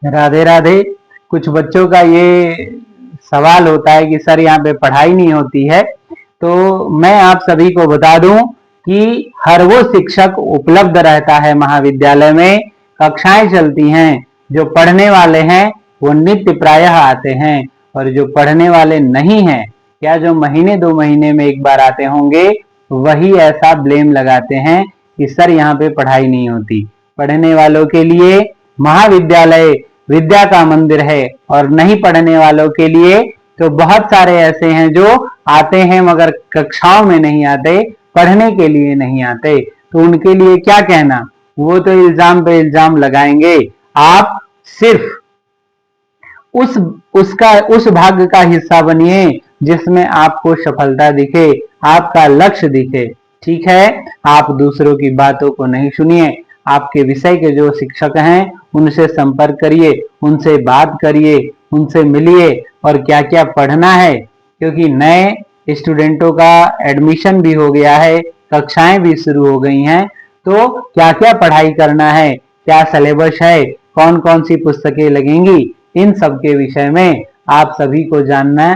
राधे राधे। कुछ बच्चों का ये सवाल होता है कि सर यहाँ पे पढ़ाई नहीं होती है, तो मैं आप सभी को बता दूं कि हर वो शिक्षक उपलब्ध रहता है महाविद्यालय में। कक्षाएं चलती हैं, जो पढ़ने वाले हैं वो नित्य प्रायः आते हैं, और जो पढ़ने वाले नहीं हैं या जो महीने 2 महीने में एक बार आते होंगे, वही ऐसा ब्लेम लगाते हैं कि सर यहाँ पे पढ़ाई नहीं होती। पढ़ने वालों के लिए महाविद्यालय विद्या का मंदिर है, और नहीं पढ़ने वालों के लिए तो बहुत सारे ऐसे हैं जो आते हैं मगर कक्षाओं में नहीं आते, पढ़ने के लिए नहीं आते। तो उनके लिए क्या कहना, वो तो इल्जाम पे इल्जाम लगाएंगे। आप सिर्फ उस भाग का हिस्सा बनिए जिसमें आपको सफलता दिखे, आपका लक्ष्य दिखे। ठीक है, आप दूसरों की बातों को नहीं सुनिए। आपके विषय के जो शिक्षक हैं उनसे संपर्क करिए, उनसे बात करिए, उनसे मिलिए, और क्या क्या पढ़ना है, क्योंकि नए स्टूडेंटों का एडमिशन भी हो गया है, कक्षाएं भी शुरू हो गई हैं। तो क्या क्या पढ़ाई करना है, क्या सिलेबस है, कौन कौन सी पुस्तकें लगेंगी, इन सब के विषय में आप सभी को जानना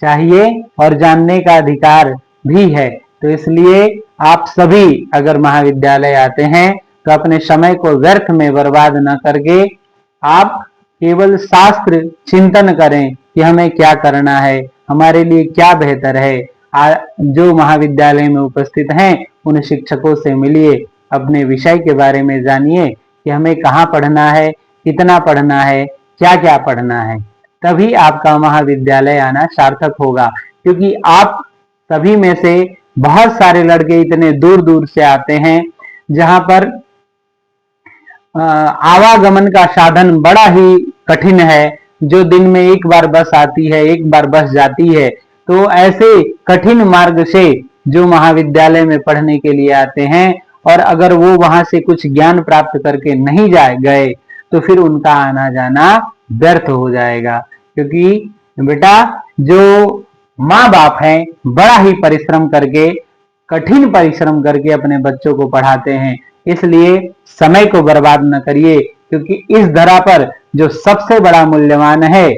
चाहिए, और जानने का अधिकार भी है। तो इसलिए आप सभी अगर महाविद्यालय आते हैं तो अपने समय को व्यर्थ में बर्बाद न करके आप केवल शास्त्र चिंतन करें कि हमें क्या करना है, हमारे लिए क्या बेहतर है। जो महाविद्यालय में उपस्थित हैं उन शिक्षकों से मिलिए, अपने विषय के बारे में जानिए कि हमें कहाँ पढ़ना है, कितना पढ़ना है, क्या क्या पढ़ना है। तभी आपका महाविद्यालय आना सार्थक होगा, क्योंकि आप सभी में से बहुत सारे लड़के इतने दूर दूर से आते हैं जहां पर आवागमन का साधन बड़ा ही कठिन है। जो दिन में एक बार बस आती है, एक बार बस जाती है। तो ऐसे कठिन मार्ग से जो महाविद्यालय में पढ़ने के लिए आते हैं, और अगर वो वहां से कुछ ज्ञान प्राप्त करके नहीं जाए गए तो फिर उनका आना जाना व्यर्थ हो जाएगा। क्योंकि बेटा, जो माँ बाप हैं बड़ा ही परिश्रम करके, कठिन परिश्रम करके अपने बच्चों को पढ़ाते हैं। इसलिए समय को बर्बाद न करिए, क्योंकि इस धरा पर जो सबसे बड़ा मूल्यवान है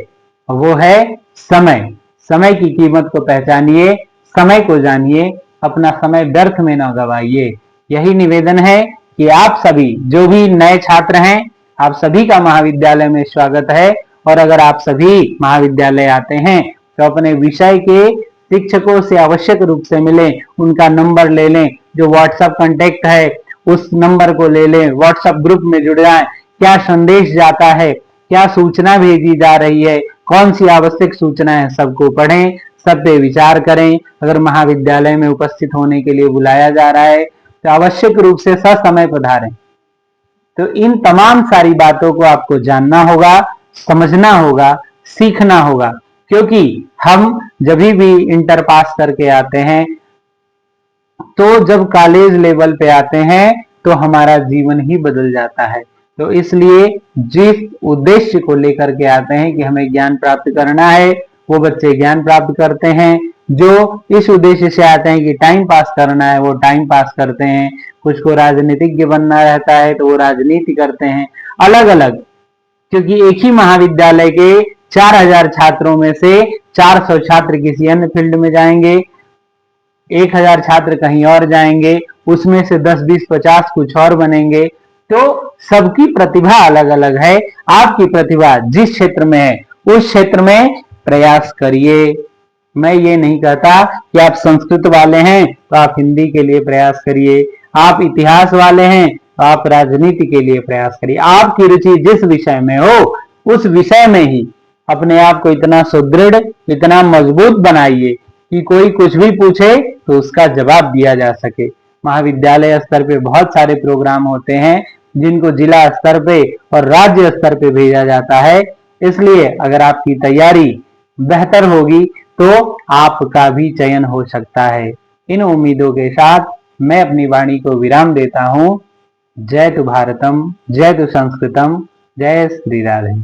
वो है समय। समय की कीमत को पहचानिए, समय को जानिए, अपना समय व्यर्थ में न गवाइए। यही निवेदन है कि आप सभी जो भी नए छात्र हैं, आप सभी का महाविद्यालय में स्वागत है। और अगर आप सभी महाविद्यालय आते हैं तो अपने विषय के शिक्षकों से आवश्यक रूप से मिलें, उनका नंबर ले लें, जो व्हाट्सएप कांटेक्ट है उस नंबर को ले लें, व्हाट्सएप ग्रुप में जुड़ जाएं। क्या संदेश जाता है, क्या सूचना भेजी जा रही है, कौन सी आवश्यक सूचना है, सबको पढ़ें, सब पे विचार करें। अगर महाविद्यालय में उपस्थित होने के लिए बुलाया जा रहा है तो आवश्यक रूप से ससमय पधारें। तो इन तमाम सारी बातों को आपको जानना होगा, समझना होगा, सीखना होगा, क्योंकि हम जब भी इंटर पास करके आते हैं तो जब कॉलेज लेवल पे आते हैं तो हमारा जीवन ही बदल जाता है। तो इसलिए जिस उद्देश्य को लेकर के आते हैं कि हमें ज्ञान प्राप्त करना है, वो बच्चे ज्ञान प्राप्त करते हैं। जो इस उद्देश्य से आते हैं कि टाइम पास करना है, वो टाइम पास करते हैं। कुछ को राजनीतिज्ञ बनना रहता है तो वो राजनीति करते हैं, अलग अलग। क्योंकि एक ही महाविद्यालय के 4000 छात्रों में से 400 छात्र किसी अन्य फील्ड में जाएंगे, 1000 छात्र कहीं और जाएंगे, उसमें से 10, 20, 50 कुछ और बनेंगे। तो सबकी प्रतिभा अलग अलग है। आपकी प्रतिभा जिस क्षेत्र में है उस क्षेत्र में प्रयास करिए। मैं ये नहीं कहता कि आप संस्कृत वाले हैं तो आप हिंदी के लिए प्रयास करिए, आप इतिहास वाले हैं तो आप राजनीति के लिए प्रयास करिए। आपकी रुचि जिस विषय में हो उस विषय में ही अपने आप को इतना सुदृढ़, इतना मजबूत बनाइए कि कोई कुछ भी पूछे तो उसका जवाब दिया जा सके। महाविद्यालय स्तर पे बहुत सारे प्रोग्राम होते हैं जिनको जिला स्तर पे और राज्य स्तर पे भेजा जाता है। इसलिए अगर आपकी तैयारी बेहतर होगी तो आपका भी चयन हो सकता है। इन उम्मीदों के साथ मैं अपनी वाणी को विराम देता हूँ। जय तु भारतम, जय तु संस्कृतम, जय श्री राधे।